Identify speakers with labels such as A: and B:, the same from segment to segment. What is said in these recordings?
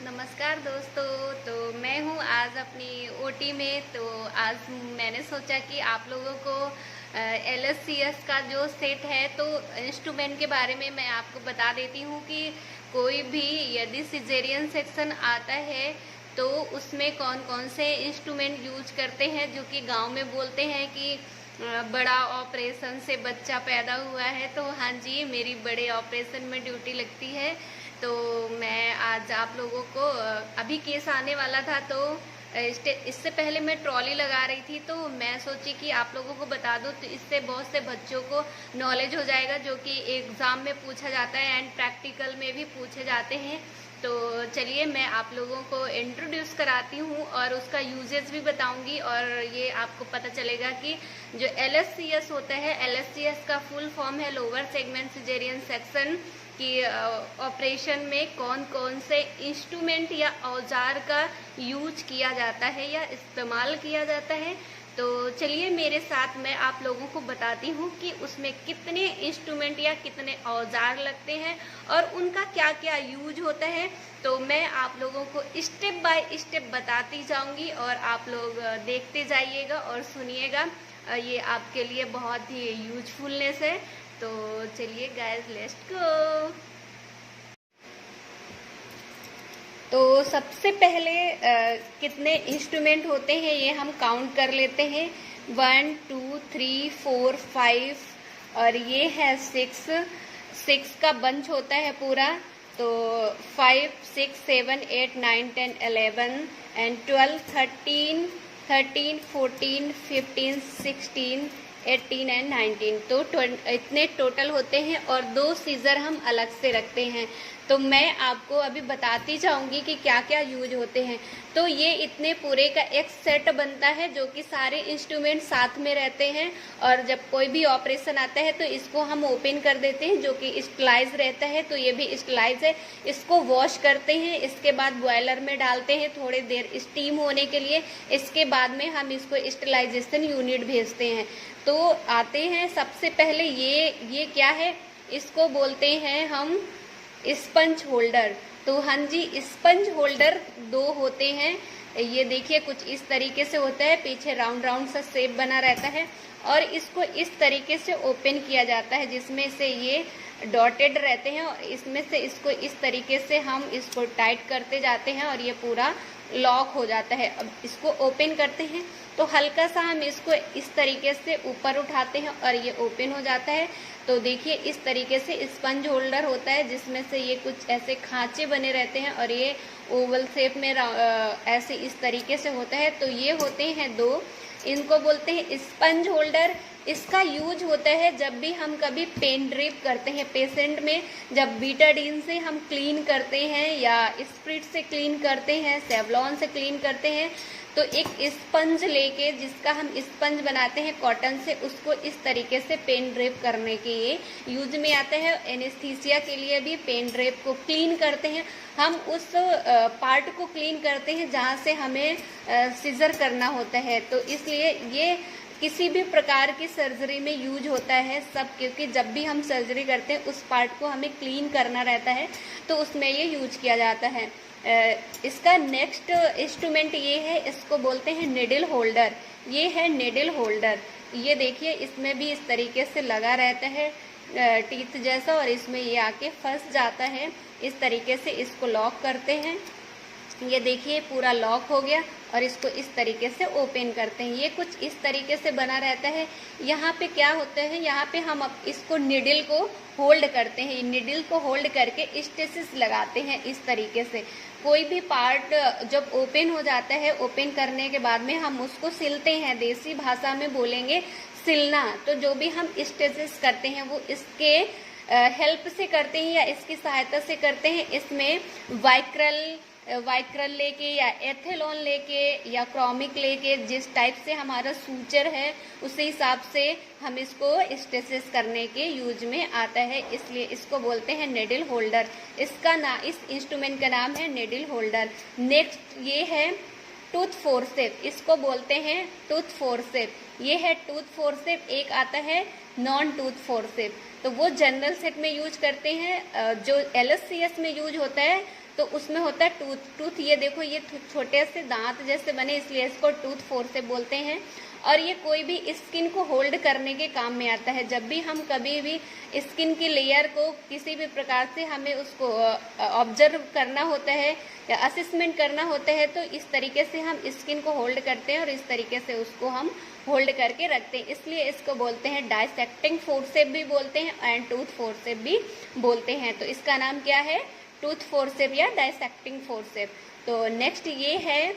A: नमस्कार दोस्तों। तो मैं हूँ आज अपनी ओटी में। तो आज मैंने सोचा कि आप लोगों को LSCS का जो सेट है तो इंस्ट्रूमेंट के बारे में मैं आपको बता देती हूँ कि कोई भी यदि सिजेरियन सेक्शन आता है तो उसमें कौन कौन से इंस्ट्रूमेंट यूज करते हैं, जो कि गांव में बोलते हैं कि बड़ा ऑपरेशन से बच्चा पैदा हुआ है। तो हाँ जी, मेरी बड़े ऑपरेशन में ड्यूटी लगती है। तो मैं आज आप लोगों को अभी केस आने वाला था, तो इससे पहले मैं ट्रॉली लगा रही थी, तो मैं सोची कि आप लोगों को बता दूं, तो इससे बहुत से बच्चों को नॉलेज हो जाएगा, जो कि एग्ज़ाम में पूछा जाता है एंड प्रैक्टिकल में भी पूछे जाते हैं। तो चलिए मैं आप लोगों को इंट्रोड्यूस कराती हूँ और उसका यूजेस भी बताऊंगी, और ये आपको पता चलेगा कि जो LSCS होता है, LSCS का फुल फॉर्म है लोअर सेगमेंट सिजेरियन सेक्शन कि ऑपरेशन में कौन कौन से इंस्ट्रूमेंट या औजार का यूज किया जाता है या इस्तेमाल किया जाता है। तो चलिए मेरे साथ मैं आप लोगों को बताती हूँ कि उसमें कितने इंस्ट्रूमेंट या कितने औजार लगते हैं और उनका क्या क्या यूज होता है। तो मैं आप लोगों को स्टेप बाय स्टेप बताती जाऊंगी और आप लोग देखते जाइएगा और सुनिएगा। ये आपके लिए बहुत ही यूजफुलनेस है। तो चलिए गाइस, लेट्स गो। तो सबसे पहले कितने इंस्ट्रूमेंट होते हैं ये हम काउंट कर लेते हैं। 1 2 3 4 5 और ये है 6 का बंच होता है पूरा। तो 5 6 7 8 9 10 11 एंड 12 13 14 15 16 18 एंड 19। तो इतने टोटल होते हैं और 2 सीजर हम अलग से रखते हैं। तो मैं आपको अभी बताती जाऊंगी कि क्या क्या यूज होते हैं। तो ये इतने पूरे का एक सेट बनता है, जो कि सारे इंस्ट्रूमेंट साथ में रहते हैं, और जब कोई भी ऑपरेशन आता है तो इसको हम ओपन कर देते हैं, जो कि स्टलाइज रहता है। तो ये भी स्टलाइज है। इसको वॉश करते हैं, इसके बाद बॉयलर में डालते हैं थोड़ी देर स्टीम होने के लिए। इसके बाद में हम इसको स्टलाइजेशन यूनिट भेजते हैं। तो आते हैं सबसे पहले ये क्या है, इसको बोलते हैं हम स्पंज होल्डर। तो हाँ जी, स्पंज होल्डर 2 होते हैं। ये देखिए कुछ इस तरीके से होता है, पीछे राउंड राउंड सा शेप बना रहता है और इसको इस तरीके से ओपन किया जाता है, जिसमें से ये डॉटेड रहते हैं और इसमें से इसको इस तरीके से हम इसको टाइट करते जाते हैं और ये पूरा लॉक हो जाता है। अब इसको ओपन करते हैं तो हल्का सा हम इसको इस तरीके से ऊपर उठाते हैं और ये ओपन हो जाता है। तो देखिए इस तरीके से स्पंज होल्डर होता है, जिसमें से ये कुछ ऐसे खांचे बने रहते हैं और ये ओवल शेप में ऐसे इस तरीके से होता है। तो ये होते हैं 2, इनको बोलते हैं स्पंज होल्डर। इसका यूज होता है जब भी हम कभी पेन ड्रिप करते हैं पेशेंट में, जब बीटाडीन से हम क्लीन करते हैं या स्प्रिट से क्लीन करते हैं, सेवलॉन से क्लीन करते हैं, तो एक स्पंज लेके, जिसका हम स्पंज बनाते हैं कॉटन से, उसको इस तरीके से पेन ड्रिप करने के लिए यूज में आता है। एनेस्थीसिया के लिए भी पेन ड्रिप को क्लीन करते हैं। हम उस पार्ट को क्लीन करते हैं जहाँ से हमें सीजर करना होता है। तो इसलिए ये किसी भी प्रकार की सर्जरी में यूज होता है सब, क्योंकि जब भी हम सर्जरी करते हैं उस पार्ट को हमें क्लीन करना रहता है, तो उसमें ये यूज किया जाता है। इसका नेक्स्ट इंस्ट्रूमेंट ये है, इसको बोलते हैं निडल होल्डर। ये है निडल होल्डर। ये देखिए इसमें भी इस तरीके से लगा रहता है टीथ जैसा, और इसमें ये आके फंस जाता है। इस तरीके से इसको लॉक करते हैं। ये देखिए पूरा लॉक हो गया और इसको इस तरीके से ओपन करते हैं। ये कुछ इस तरीके से बना रहता है। यहाँ पे क्या होता है, यहाँ पे हम इसको निडल को होल्ड करते हैं। निडल को होल्ड करके स्टेसिस लगाते हैं इस तरीके से। कोई भी पार्ट जब ओपन हो जाता है, ओपन करने के बाद में हम उसको सिलते हैं, देसी भाषा में बोलेंगे सिलना। तो जो भी हम स्टेसिस करते हैं वो इसके हेल्प से करते हैं या इसकी सहायता से करते हैं। इसमें वाइक्रल लेके या एथेलॉन लेके या क्रोमिक लेके, जिस टाइप से हमारा सूचर है उसी हिसाब से हम इसको स्टेसिस करने के यूज में आता है। इसलिए इसको बोलते हैं निडल होल्डर। इस इंस्ट्रूमेंट का नाम है निडल होल्डर। नेक्स्ट ये है टूथ फोर्सेप। इसको बोलते हैं टूथ फोर्सेप। ये है टूथ फोर्सेप। एक आता है नॉन टूथ फोर्सेप। तो वो जनरल सेट में यूज करते हैं। जो LSCS में यूज होता है तो उसमें होता है टूथ। ये देखो, ये छोटे से दांत जैसे बने, इसलिए इसको टूथ फोर्सेप बोलते हैं। और ये कोई भी स्किन को होल्ड करने के काम में आता है। जब भी हम कभी भी स्किन की लेयर को किसी भी प्रकार से हमें उसको ऑब्जर्व करना होता है या असेसमेंट करना होता है, तो इस तरीके से हम स्किन को होल्ड करते हैं और इस तरीके से उसको हम होल्ड करके रखते हैं। इसलिए इसको बोलते हैं डाइसेक्टिंग फोर्सेप भी बोलते हैं एंड टूथ फोर्सेप भी बोलते हैं। तो इसका नाम क्या है? टूथ फोर्सेप या डाइसेक्टिंग फोर्सेप। तो नेक्स्ट ये है,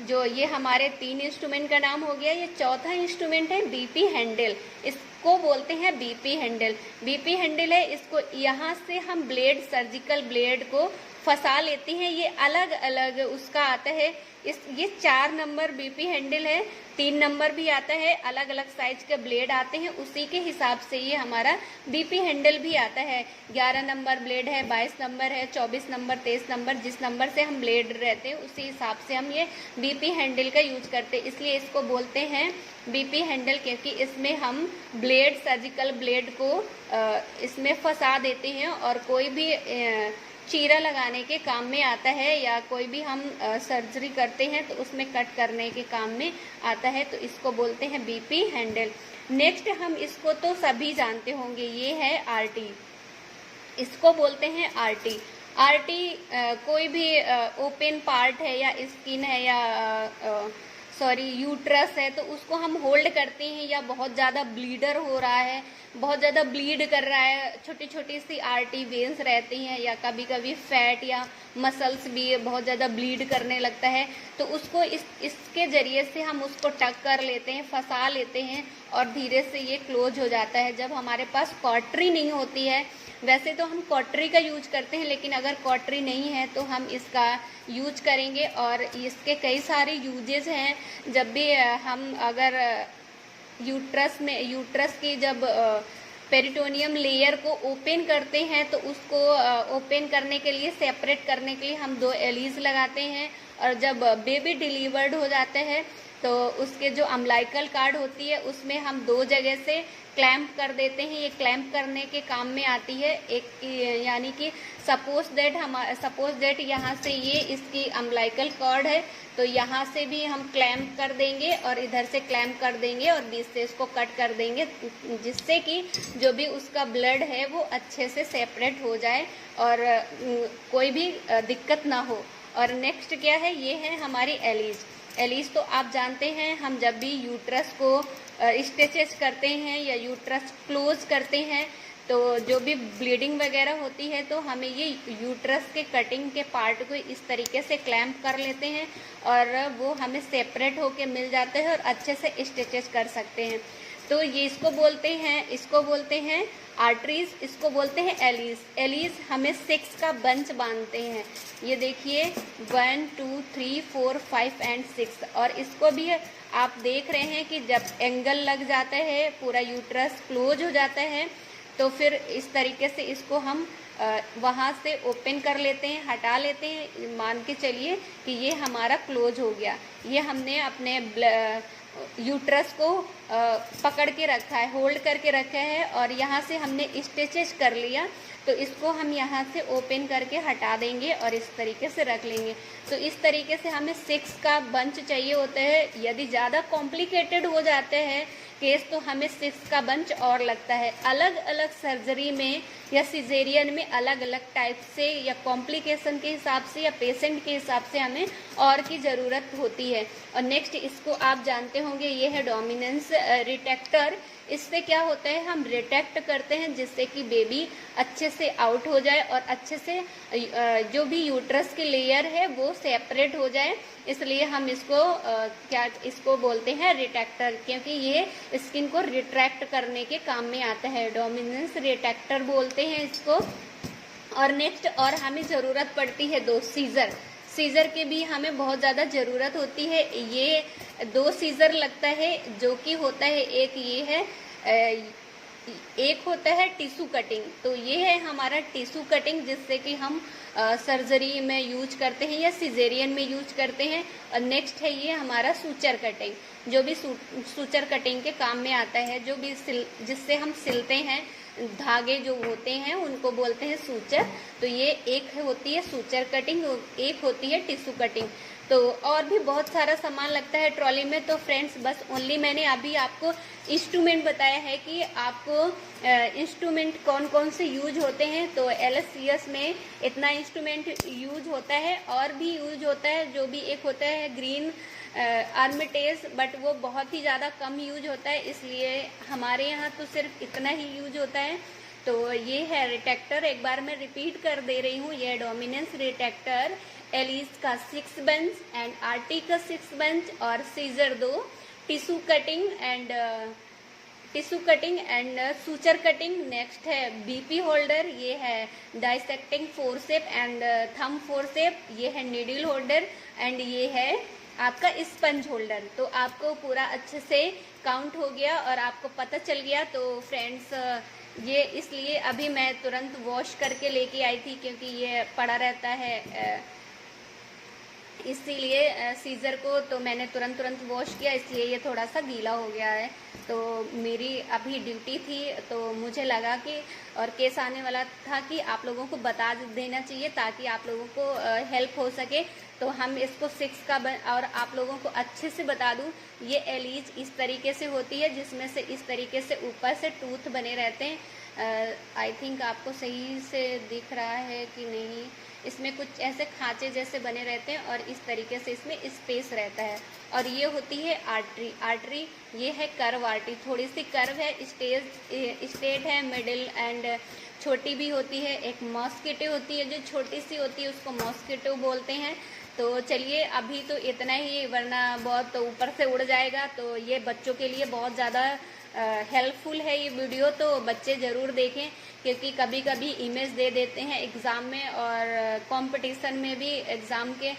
A: जो ये हमारे 3 इंस्ट्रूमेंट का नाम हो गया। ये चौथा इंस्ट्रूमेंट है बीपी हैंडल। इसको बोलते हैं बीपी हैंडल। बीपी हैंडल है, इसको यहाँ से हम ब्लेड, सर्जिकल ब्लेड को फंसा लेते हैं। ये अलग अलग उसका आता है। ये 4 नंबर बीपी हैंडल है, 3 नंबर भी आता है, अलग अलग साइज के ब्लेड आते हैं, उसी के हिसाब से ये हमारा बीपी हैंडल भी आता है। 11 नंबर ब्लेड है, 22 नंबर है, 24 नंबर, 23 नंबर, जिस नंबर से हम ब्लेड रहते हैं उसी हिसाब से हम ये बीपी हैंडल का यूज करते हैं। इसलिए इसको बोलते हैं बीपी हैंडल, क्योंकि इसमें हम ब्लेड, सर्जिकल ब्लेड को इसमें फंसा देते हैं और कोई भी चीरा लगाने के काम में आता है या कोई भी हम सर्जरी करते हैं तो उसमें कट करने के काम में आता है। तो इसको बोलते हैं बीपी हैंडल। नेक्स्ट हम इसको तो सभी जानते होंगे, ये है आरटी। इसको बोलते हैं आरटी। आरटी कोई भी ओपन पार्ट है या स्किन है या यूट्रस है, तो उसको हम होल्ड करते हैं या बहुत ज़्यादा ब्लीडर हो रहा है, बहुत ज़्यादा ब्लीड कर रहा है, छोटी छोटी सी आर्टी वेन्स रहती हैं या कभी कभी फैट या मसल्स भी बहुत ज़्यादा ब्लीड करने लगता है, तो उसको इसके ज़रिए से हम उसको टक कर लेते हैं, फंसा लेते हैं और धीरे से ये क्लोज हो जाता है। जब हमारे पास कॉटरी नहीं होती है, वैसे तो हम कॉटरी का यूज करते हैं, लेकिन अगर कॉटरी नहीं है तो हम इसका यूज करेंगे। और इसके कई सारे यूजेस हैं। जब भी हम अगर यूट्रस की जब पेरिटोनियम लेयर को ओपन करते हैं तो उसको ओपन करने के लिए, सेपरेट करने के लिए हम 2 एलीज लगाते हैं। और जब बेबी डिलीवर्ड हो जाते हैं तो उसके जो अम्बिलिकल कार्ड होती है उसमें हम 2 जगह से क्लैंप कर देते हैं। ये क्लैंप करने के काम में आती है। एक यानी कि सपोज दैट यहाँ से ये इसकी अम्बिलिकल कॉर्ड है, तो यहाँ से भी हम क्लैंप कर देंगे और इधर से क्लैंप कर देंगे और बीच से इसको कट कर देंगे, जिससे कि जो भी उसका ब्लड है वो अच्छे से सेपरेट हो जाए और कोई भी दिक्कत ना हो। और नेक्स्ट क्या है, ये है हमारी एलीज। एलीज तो आप जानते हैं, हम जब भी यूट्रस को स्टिचेस करते हैं या यूट्रस क्लोज करते हैं तो जो भी ब्लीडिंग वगैरह होती है तो हमें ये यूट्रस के कटिंग के पार्ट को इस तरीके से क्लैंप कर लेते हैं और वो हमें सेपरेट होके मिल जाते हैं और अच्छे से स्टिचेस कर सकते हैं। तो ये इसको बोलते हैं आर्टरीज, इसको बोलते हैं एलीज। एलीज हमें 6 का बंच बांधते हैं। ये देखिए 1 2 3 4 5 एंड 6। और इसको भी आप देख रहे हैं कि जब एंगल लग जाता है, पूरा यूट्रस क्लोज हो जाता है, तो फिर इस तरीके से इसको हम वहाँ से ओपन कर लेते हैं, हटा लेते हैं। मान के चलिए कि ये हमारा क्लोज हो गया। ये हमने अपने यूट्रस को पकड़ के रखा है, होल्ड करके रखा है और यहाँ से हमने स्टिचेस कर लिया, तो इसको हम यहाँ से ओपन करके हटा देंगे और इस तरीके से रख लेंगे। तो इस तरीके से हमें 6 का बंच चाहिए होता है। यदि ज़्यादा कॉम्प्लिकेटेड हो जाते हैं केस तो हमें 6 का बंच और लगता है। अलग अलग सर्जरी में या सिजेरियन में अलग अलग टाइप से या कॉम्प्लिकेशन के हिसाब से या पेशेंट के हिसाब से हमें और की ज़रूरत होती है। और नेक्स्ट इसको आप जानते होंगे, ये है डोमिनेंस रिटेक्टर। इससे क्या होता है, हम रिटेक्ट करते हैं जिससे कि बेबी अच्छे से आउट हो जाए और अच्छे से जो भी यूट्रस की लेयर है वो सेपरेट हो जाए। इसलिए हम इसको बोलते हैं रिटेक्टर, क्योंकि ये स्किन को रिट्रैक्ट करने के काम में आता है। डोमिनेंस रिटेक्टर बोलते हैं इसको। और नेक्स्ट और हमें ज़रूरत पड़ती है 2 सीजर। सीजर की भी हमें बहुत ज़्यादा ज़रूरत होती है। ये 2 सीजर लगता है, जो कि होता है एक होता है टिश्यू कटिंग। तो ये है हमारा टिश्यू कटिंग, जिससे कि हम सर्जरी में यूज करते हैं या सिजेरियन में यूज करते हैं। और नेक्स्ट है ये हमारा सूचर कटिंग, जो भी सूचर कटिंग के काम में आता है, जो भी जिससे हम सिलते हैं धागे जो होते हैं उनको बोलते हैं सूचर। तो ये एक होती है सूचर कटिंग, एक होती है टिश्यू कटिंग। तो और भी बहुत सारा सामान लगता है ट्रॉली में। तो फ्रेंड्स बस ओनली मैंने अभी आपको इंस्ट्रूमेंट बताया है कि आपको इंस्ट्रूमेंट कौन कौन से यूज होते हैं। तो LSCS में इतना इंस्ट्रूमेंट यूज होता है, और भी यूज होता है। जो भी एक होता है ग्रीन आर्मिटेज, बट वो बहुत ही ज़्यादा कम यूज होता है, इसलिए हमारे यहाँ तो सिर्फ इतना ही यूज होता है। तो ये है रिटेक्टर, एक बार मैं रिपीट कर दे रही हूँ। ये डोमिनेंस रिटेक्टर, एलिस का 6 बेंच एंड RT का 6 बेंच, और scissor 2, tissue cutting and suture cutting. Next है BP होल्डर, ये है dissecting forcep and thumb forcep, ये है नीडल होल्डर, एंड ये है आपका स्पंज होल्डर। तो आपको पूरा अच्छे से काउंट हो गया और आपको पता चल गया। तो फ्रेंड्स ये इसलिए अभी मैं तुरंत वॉश करके लेके आई थी, क्योंकि ये पड़ा रहता है, इसीलिए सीजर को तो मैंने तुरंत वॉश किया, इसलिए ये थोड़ा सा गीला हो गया है। तो मेरी अभी ड्यूटी थी, तो मुझे लगा कि और केस आने वाला था कि आप लोगों को बता देना चाहिए ताकि आप लोगों को हेल्प हो सके। तो हम इसको 6 का और आप लोगों को अच्छे से बता दूं, ये एलीज इस तरीके से होती है, जिसमें से इस तरीके से ऊपर से टूथ बने रहते हैं। आई थिंक आपको सही से दिख रहा है कि नहीं, इसमें कुछ ऐसे खांचे जैसे बने रहते हैं और इस तरीके से इसमें स्पेस रहता है। और ये होती है आर्टरी, ये है कर्व आर्टरी, थोड़ी सी कर्व है, स्ट्रेट है, मिडिल एंड छोटी भी होती है। एक मॉस्किटो होती है जो छोटी सी होती है, उसको मॉस्किटो बोलते हैं। तो चलिए अभी तो इतना ही, वरना बहुत तो ऊपर से उड़ जाएगा। तो ये बच्चों के लिए बहुत ज़्यादा हेल्पफुल है ये वीडियो, तो बच्चे ज़रूर देखें, क्योंकि कभी कभी इमेज दे देते हैं एग्ज़ाम में, और कंपटीशन में भी एग्ज़ाम की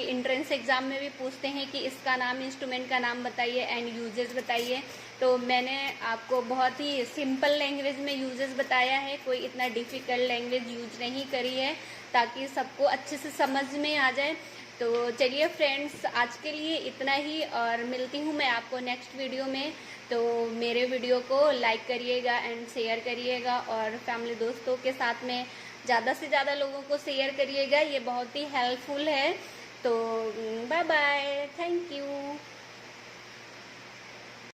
A: एंट्रेंस एग्ज़ाम में भी पूछते हैं कि इसका नाम, इंस्ट्रूमेंट का नाम बताइए एंड यूजेस बताइए। तो मैंने आपको बहुत ही सिंपल लैंग्वेज में यूजेस बताया है, कोई इतना डिफ़िकल्ट लैंग्वेज यूज नहीं करी है, ताकि सबको अच्छे से समझ में आ जाए। तो चलिए फ्रेंड्स आज के लिए इतना ही, और मिलती हूँ मैं आपको नेक्स्ट वीडियो में। तो मेरे वीडियो को लाइक करिएगा एंड शेयर करिएगा, और फैमिली दोस्तों के साथ में ज़्यादा से ज़्यादा लोगों को शेयर करिएगा, ये बहुत ही हेल्पफुल है। तो बाय बाय, थैंक यू।